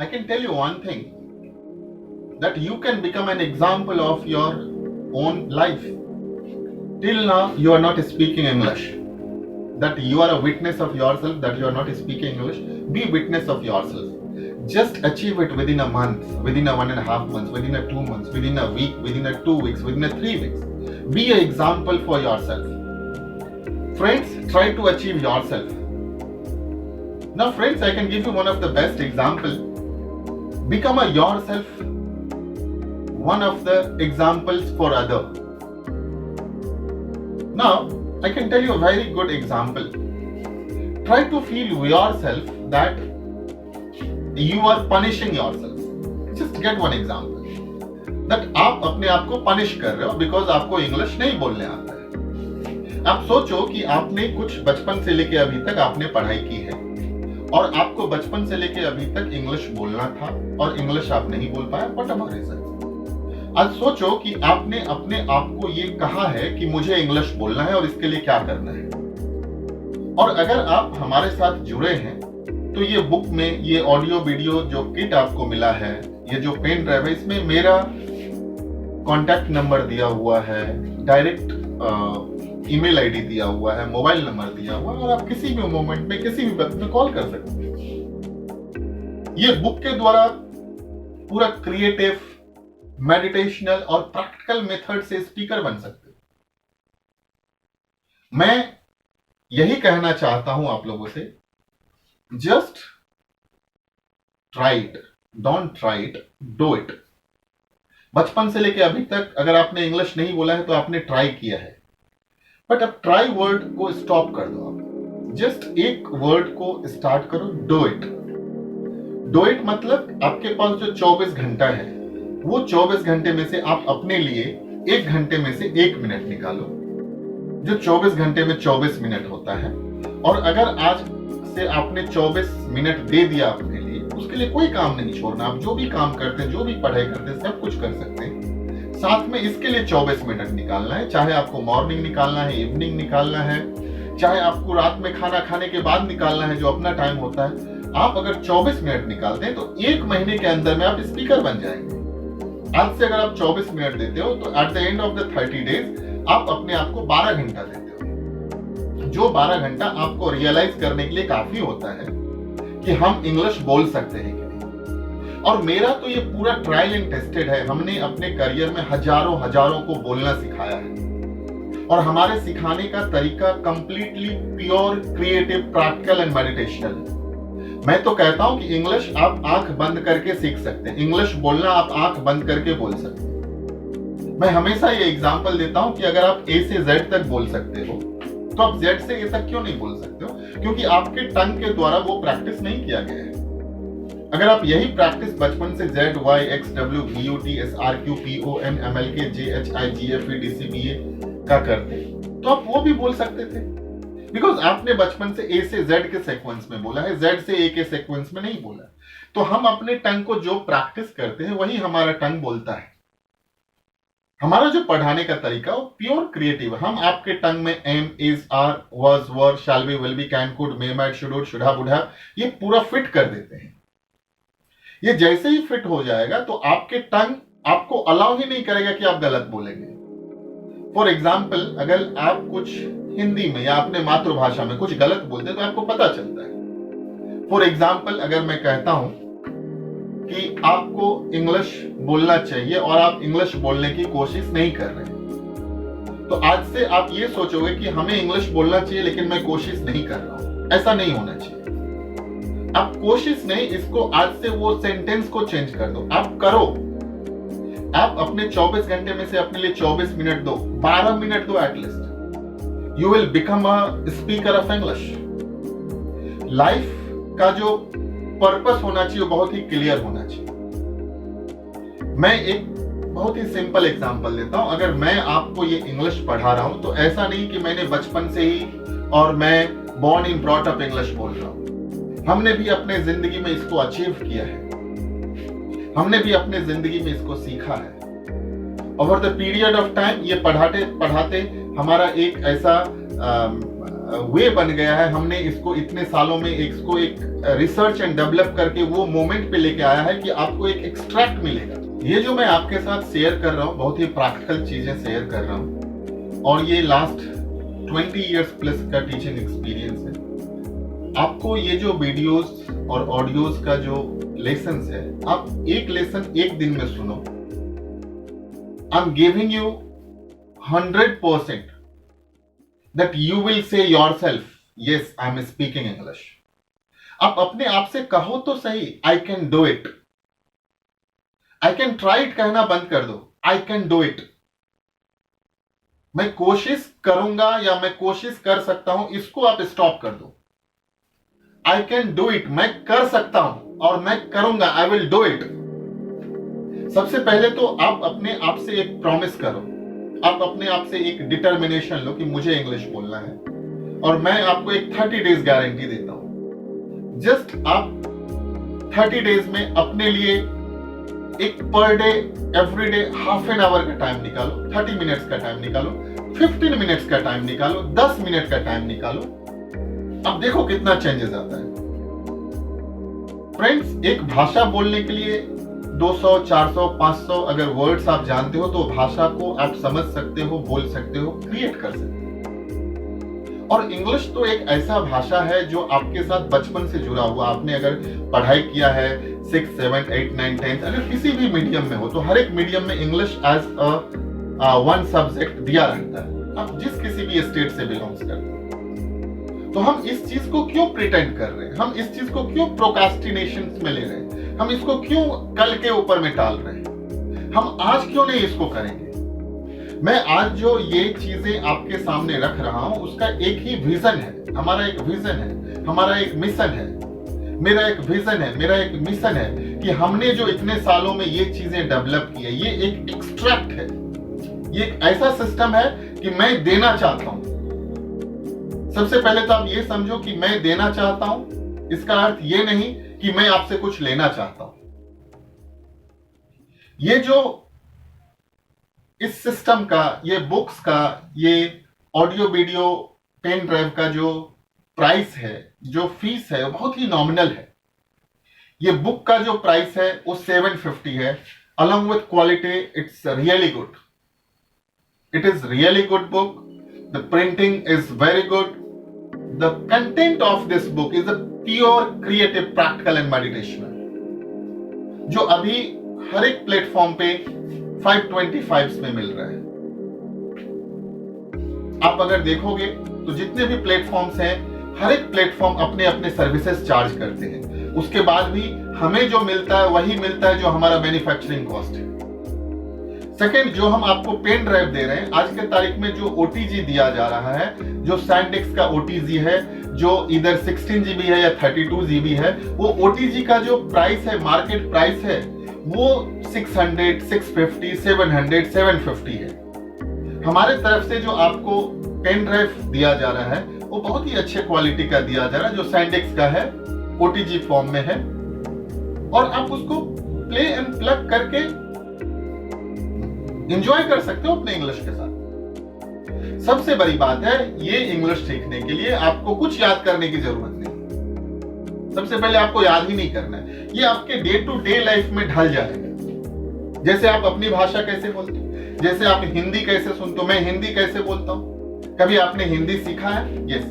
I can tell you one thing, that you can become an example of your own life. Till now, you are not speaking English. That you are a witness of yourself, that you are not speaking English. Be witness of yourself. Just achieve it within a month, within a 1.5 months, within a 2 months, within a week, within a 2 weeks, within a 3 weeks. Be an example for yourself. Friends, try to achieve yourself. Now friends, I can give you one of the best example. Become a yourself, one of the examples for other. Now, I can tell you a very good example. Try to feel yourself that you are punishing yourself. Just get one example. That आप अपने आप को punish कर रहे हो because आपको English नहीं बोलने आता है. आप सोचो कि आपने कुछ बचपन से लेके अभी तक आपने पढ़ाई की है और आपको बचपन से लेके अभी तक इंग्लिश बोलना था और इंग्लिश आप नहीं बोल पाया. Whatever reason. आज सोचो कि आपने अपने आप को ये कहा है कि मुझे इंग्लिश बोलना है और इसके लिए क्या करना है. और अगर आप हमारे साथ जुड़े हैं तो ये बुक में ये ऑडियो वीडियो जो किट आपको मिला है, ये जो पेन ड्राइव है, इसमें मेरा कॉन्टैक्ट नंबर दिया हुआ है, डायरेक्ट ईमेल आईडी दिया हुआ है, मोबाइल नंबर दिया हुआ है और आप किसी भी मोमेंट में किसी भी वक्त में कॉल कर सकते हैं. ये बुक के द्वारा पूरा क्रिएटिव, मेडिटेशनल और प्रैक्टिकल मेथड से स्पीकर बन सकते हो. मैं यही कहना चाहता हूं आप लोगों से, just try it, don't try it, do it. बचपन से लेके अभी तक अगर आपने इंग्लिश नहीं बोला है तो आपने ट्राई किया है, बट अब ट्राई वर्ड को स्टॉप कर दो. आप जस्ट एक वर्ड को स्टार्ट करो, डू इट. डू इट मतलब आपके पास जो 24 घंटा है, वो 24 घंटे में से आप अपने लिए 1 घंटे में से 1 मिनट निकालो. जो 24 घंटे में 24 मिनट होता है, और अगर आज से आपने 24 मिनट दे दिया अपने लिए, उसके लिए कोई काम नहीं छोड़ना. आप जो भी काम करते हैं, जो भी पढ़ाई करते हैं, सब कुछ कर सकते हैं. साथ में इसके लिए 24 मिनट निकालना है. चाहे आपको मॉर्निंग निकालना है, इवनिंग निकालना है, चाहे आपको रात में खाना खाने के बाद निकालना है, जो अपना टाइम होता है. आप अगर 24 मिनट निकालते हैं तो 1 महीने के अंदर में आप स्पीकर बन जाएंगे. आज से अगर आप 24 मिनट देते हो तो at the end of the 30 days आप अपने आप को 12 घंटा देते हो. जो 12 घंटा आपको रियलाइज करने के लिए काफी होता है कि हम इंग्लिश बोल सकते हैं कि नहीं. और मेरा तो ये पूरा ट्रायल एंड टेस्टेड है. हमने अपने करियर में हजारों को बोलना सिखाया है और हमारे सिखाने का तरीका completely pure, creative, practical and meditational है. मैं तो कहता हूं कि इंग्लिश आप आंख बंद करके सीख सकते हैं. इंग्लिश बोलना आप आंख बंद करके बोल सकते हैं. मैं हमेशा ये एग्जांपल देता हूं कि अगर आप ए से जेड तक बोल सकते हो तो आप जेड से ए तक क्यों नहीं बोल सकते हो? क्योंकि आपके टंग के द्वारा वो प्रैक्टिस नहीं किया गया है. अगर आप यही प्रैक्टिस बचपन से Z, Y, X, W, V, U, T, S, R, Q, P, O, N, M, L, K, J, H, I, G, F, E, D, C, B, A का करते तो आप वो भी बोल सकते थे. बिकॉज आपने बचपन से ए से जेड के सीक्वेंस में बोला है, जेड से ए के सीक्वेंस में नहीं बोला. तो हम अपने टंग को जो प्रैक्टिस करते हैं वही हमारा टंग बोलता है. हमारा जो पढ़ाने का तरीका वो प्योर क्रिएटिव. हम आपके टंग में am, is, are, was, were, shall be, will be, can, could, may, might, should, would, should have, would have, ये पूरा फिट कर देते हैं. ये जैसे ही फिट हो जाएगा तो आपके टंग आपको अलाउ ही नहीं करेगा कि आप गलत बोलेंगे. फॉर एग्जाम्पल, अगर आप कुछ हिंदी में या अपने मातृभाषा में कुछ गलत बोलते हैं तो आपको पता चलता है. फॉर एग्जाम्पल, अगर मैं कहता हूं कि आपको इंग्लिश बोलना चाहिए और आप इंग्लिश बोलने की कोशिश नहीं कर रहे, तो आज से आप ये सोचोगे कि हमें इंग्लिश बोलना चाहिए लेकिन मैं कोशिश नहीं कर रहा हूं. ऐसा नहीं होना चाहिए. आप कोशिश नहीं, इसको आज से वो सेंटेंस को चेंज कर दो. आप करो. आप अपने 24 घंटे में से अपने लिए 24 मिनट दो, 12 मिनट दो at least. You will become a speaker of English. Life का जो पर्पस होना चाहिए बहुत ही क्लियर होना चाहिए. मैं एक बहुत ही सिंपल एग्जांपल देता हूं. अगर मैं आपको ये इंग्लिश पढ़ा रहा हूं तो ऐसा नहीं कि मैंने बचपन से ही और मैं born in brought up English बोल रहा हूं. हमने भी अपने जिंदगी में इसको अचीव किया है. हमने भी अपने जिंदगी में इसको सीखा है. Over the period of time ये पढ़ाते पढ़ाते हमारा एक ऐसा वे बन गया है, हमने इसको इतने सालों में इसको एक रिसर्च एंड डेवलप करके वो मोमेंट पे लेके आया है कि आपको एक एक्सट्रैक्ट मिलेगा। ये जो मैं आपके साथ शेयर कर रहा हूँ, बहुत ही प्रैक्टिकल चीजें शेयर कर रहा हूँ, और ये लास्ट 20 इयर्स प्लस का टीचिंग एक्सपीरियंस है। आपको ये जो वीडियोस और ऑडियोज का जो लेसन्स है, आप एक लेसन एक दिन में सुनो। I am giving you 100% that you will say yourself, yes, I am speaking English. आप अपने आप से कहो तो सही, I can do it. I can try it कहना बंद कर दो, I can do it. मैं कोशिश करूंगा या मैं कोशिश कर सकता हूं, इसको आप स्टॉप कर दो। I can do it, मैं कर सकता हूं और मैं करूंगा, I will do it. सबसे पहले तो आप अपने आप से एक प्रॉमिस करो, आप अपने आप से एक डिटर्मिनेशन लो कि मुझे इंग्लिश बोलना है, और मैं आपको एक 30 डेज गारंटी देता हूं। जस्ट आप 30 डेज में अपने लिए एक per day every day half an hour का टाइम निकालो, 30 मिनट्स का टाइम निकालो, 15 मिनट्स का टाइम निकालो, 10 मिनट का टाइम निकालो। अब देखो कितना चेंजेस आता है। फ्रेंड्स, एक भाषा बोलने के लिए 200, 400, 500 अगर वर्ड्स आप जानते हो तो भाषा को आप समझ सकते हो, बोल सकते हो, क्रिएट कर सकते हो। और इंग्लिश तो एक ऐसा भाषा है जो आपके साथ बचपन से जुड़ा हुआ। आपने अगर पढ़ाई किया है 6, 7, 8, 9, 10, अगर किसी भी मीडियम में हो तो हर एक मीडियम में इंग्लिश एज वन सब्जेक्ट दिया रहता है, आप जिस किसी भी स्टेट से बिलोंग्स करते हो। तो हम इस चीज को क्यों प्रिटेंड कर रहे हैं, हम इस चीज को क्यों प्रोक्रास्टिनेशन में ले रहे हैं, हम इसको क्यों कल के ऊपर में टाल रहे हैं, हम आज क्यों नहीं इसको करेंगे। मैं आज जो ये चीजें आपके सामने रख रहा हूं उसका एक ही विजन है, हमारा एक विजन है, हमारा एक मिशन है, मेरा एक विजन है, मेरा एक मिशन है कि हमने जो इतने सालों में ये चीजें डेवलप की है, ये एक एक्सट्रैक्ट है, ये एक ऐसा सिस्टम है कि मैं देना चाहता हूं। सबसे पहले तो आप ये समझो कि मैं देना चाहता हूं, इसका अर्थ ये नहीं कि मैं आपसे कुछ लेना चाहता हूं। ये जो इस सिस्टम का, ये बुक्स का, ये ऑडियो वीडियो पेन ड्राइव का जो प्राइस है, जो फीस है, वो बहुत ही नॉमिनल है। ये बुक का जो प्राइस है वो 750 है। Along with quality it's really good, it is really good book, the printing is very good, the content of this book is a pure creative practical and meditational, जो अभी हर एक प्लेटफॉर्म पे 525 में मिल रहा है। आप अगर देखोगे तो जितने भी प्लेटफॉर्म्स हैं, हर एक प्लेटफॉर्म अपने अपने सर्विसेज चार्ज करते हैं, उसके बाद भी हमें जो मिलता है वही मिलता है जो हमारा मैन्युफैक्चरिंग कॉस्ट है। सेकेंड, जो हम आपको पेन ड्राइव दे रहे हैं, आज के तारीख में जो ओटीजी दिया जा रहा है, जो सैंडिक्स का ओटीजी है, जो इधर 16 GB है या 32 GB है, वो ओटीजी का जो प्राइस है, मार्केट प्राइस है, वो 600, 650, 700, 750 है। हमारे तरफ से जो आपको पेन ड्राइव दिया जा रहा है वो बहुत ही अच्छे क्वालिटी का दिया जा रहा है, जो सैंडिक्स का है, ओटीजी फॉर्म में है, और आप उसको प्ले एंड प्लग करके एंजॉय कर सकते हो अपने इंग्लिश के साथ। सबसे बड़ी बात है, ये इंग्लिश सीखने के लिए आपको कुछ याद करने की जरूरत नहीं। सबसे पहले आपको याद ही नहीं करना है, ये आपके डे टू डे लाइफ में ढल जाएगा। जैसे आप अपनी भाषा कैसे बोलते हो, जैसे आप हिंदी कैसे सुनते हो, मैं हिंदी कैसे बोलता हूं। कभी आपने हिंदी सीखा है? यस,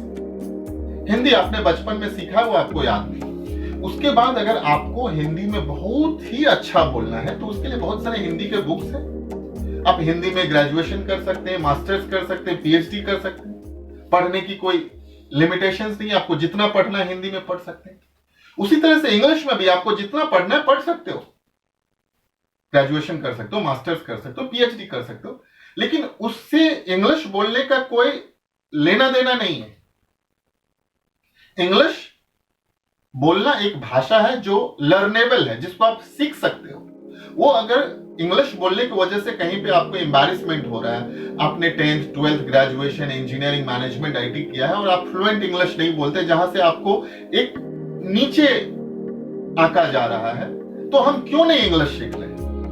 हिंदी आपने बचपन में सीखा, वो आपको याद नहीं। उसके बाद अगर आपको हिंदी में बहुत ही अच्छा बोलना है तो उसके लिए बहुत सारे हिंदी के बुक्स हैं। आप हिंदी में ग्रेजुएशन कर सकते हैं, मास्टर्स कर सकते हैं, पीएचडी कर सकते हैं। पढ़ने की कोई लिमिटेशंस नहीं, आपको जितना पढ़ना है हिंदी में पढ़ सकते हैं। उसी तरह से इंग्लिश में भी आपको जितना पढ़ना है पढ़ सकते हो, ग्रेजुएशन कर सकते हो, मास्टर्स कर सकते हो, पीएचडी कर सकते हो, लेकिन उससे इंग्लिश बोलने का कोई लेना देना नहीं है। इंग्लिश बोलना एक भाषा है जो लर्नेबल है, जिसको आप सीख सकते हो। वो अगर इंग्लिश बोलने की वजह से कहीं पे आपको एम्बैरेसमेंट हो रहा है, आपने 10th, 12th, graduation, engineering, management, IT किया है और आप फ्लुएंट इंग्लिश नहीं बोलते, जहां से आपको एक नीचे आंका जा रहा है, तो हम क्यों नहीं इंग्लिश सीख लें?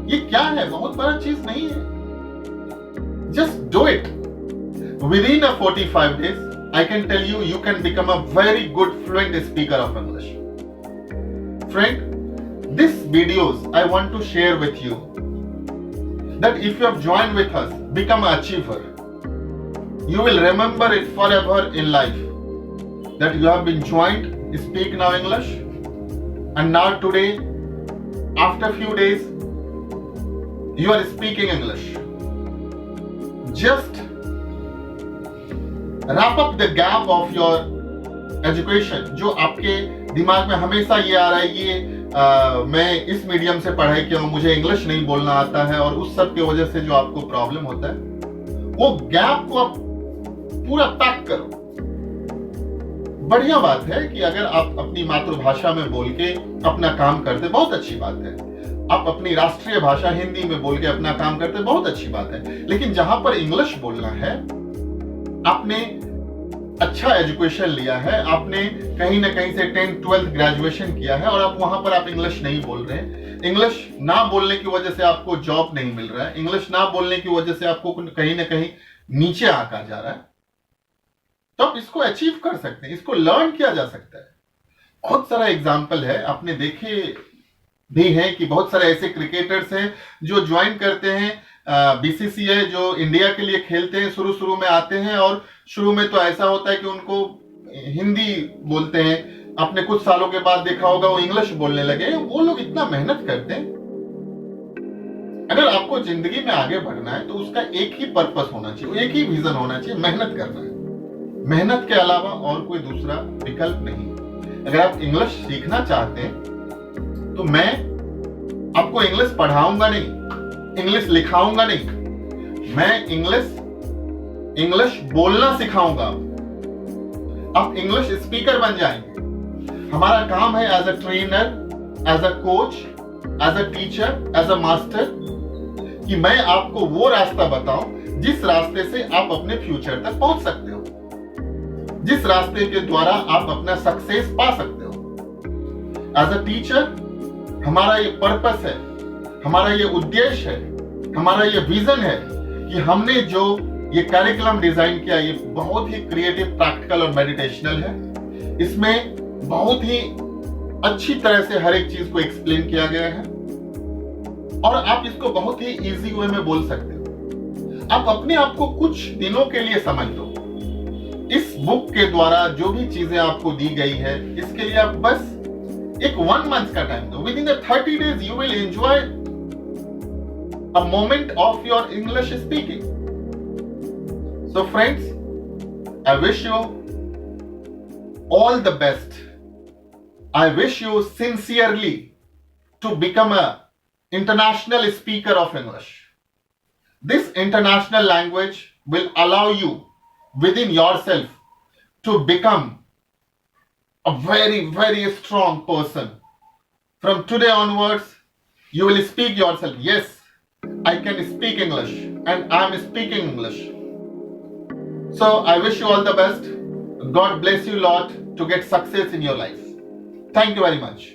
ये क्या है, बहुत बड़ा चीज नहीं है। Just do it with in 45 days। I can tell you, you can become a very good fluent speaker of English. Friend, these videos I want to share with you that if you have joined with us, become an achiever. You will remember it forever in life that you have been joined Speak Now English, and now today, after few days, you are speaking English. Just wrap up the gap of your education. जो आपके दिमाग में हमेशा ये आ रहा है कि मैं इस मीडियम से पढ़ाई किया हूं, मुझे इंग्लिश नहीं बोलना आता है, और उस सब की वजह से जो आपको प्रॉब्लम होता है, वो गैप को आप पूरा पैक करो। बढ़िया बात है कि अगर आप अपनी मातृभाषा में बोल के अपना काम करते, बहुत अच्छी बात है। आप अपनी राष्ट्रीय भाषा हिंदी में बोल के अपना काम करते, बहुत अच्छी बात है। लेकिन जहां पर इंग्लिश बोलना है, आपने अच्छा एजुकेशन लिया है, आपने कहीं ना कहीं से 10th 12th ग्रेजुएशन किया है, और आप वहां पर आप इंग्लिश नहीं बोल रहे हैं, इंग्लिश ना बोलने की वजह से आपको जॉब नहीं मिल रहा है, इंग्लिश ना बोलने की वजह से आपको कहीं ना कहीं नीचे आका जा रहा है, तो आप इसको अचीव कर सकते हैं, इसको लर्न किया जा सकता है। बहुत सारा एग्जाम्पल है, आपने देखे भी हैं कि बहुत सारे ऐसे क्रिकेटर्स हैं जो ज्वाइन करते हैं बीसीसीआई, जो इंडिया के लिए खेलते हैं, शुरू में आते हैं, और शुरू में तो ऐसा होता है कि उनको हिंदी बोलते हैं, आपने कुछ सालों के बाद देखा होगा वो इंग्लिश बोलने लगे। वो लोग इतना मेहनत करते हैं। अगर आपको जिंदगी में आगे बढ़ना है तो उसका एक ही पर्पस होना चाहिए, एक ही विजन होना चाहिए, मेहनत करना है। मेहनत के अलावा और कोई दूसरा विकल्प नहीं। अगर आप इंग्लिश सीखना चाहते हैं तो मैं आपको इंग्लिश पढ़ाऊंगा नहीं, इंग्लिश लिखाऊंगा नहीं, मैं इंग्लिश बोलना सिखाऊंगा। आप इंग्लिश स्पीकर बन जाएंगे। हमारा काम है as a trainer, as a coach, as a teacher, as a master, कि मैं आपको वो रास्ता बताऊं जिस रास्ते से आप अपने फ्यूचर तक पहुंच सकते हो, जिस रास्ते के द्वारा आप अपना सक्सेस पा सकते हो। एज अ टीचर हमारा ये पर्पस है, हमारा ये उद्देश्य है, हमारा ये विजन है कि हमने जो ये करिकुलम डिजाइन किया, ये बहुत ही क्रिएटिव, प्रैक्टिकल और मेडिटेशनल है। इसमें बहुत ही अच्छी तरह से हर एक चीज को एक्सप्लेन किया गया है, और आप इसको बहुत ही इजी वे में बोल सकते हो। आप अपने आप को कुछ दिनों के लिए समझ लो। इस बुक के द्वारा जो भी चीजें आपको दी गई है, इसके लिए आप बस एक 1 month का टाइम दो। With in the 30 days you will enjoy a moment of your English speaking. So friends, I wish you all the best. I wish you sincerely to become a international speaker of English. This international language will allow you within yourself to become a very, very strong person. From today onwards, you will speak yourself. Yes, I can speak English and I am speaking English. So I wish you all the best. God bless you a lot to get success in your life. Thank you very much.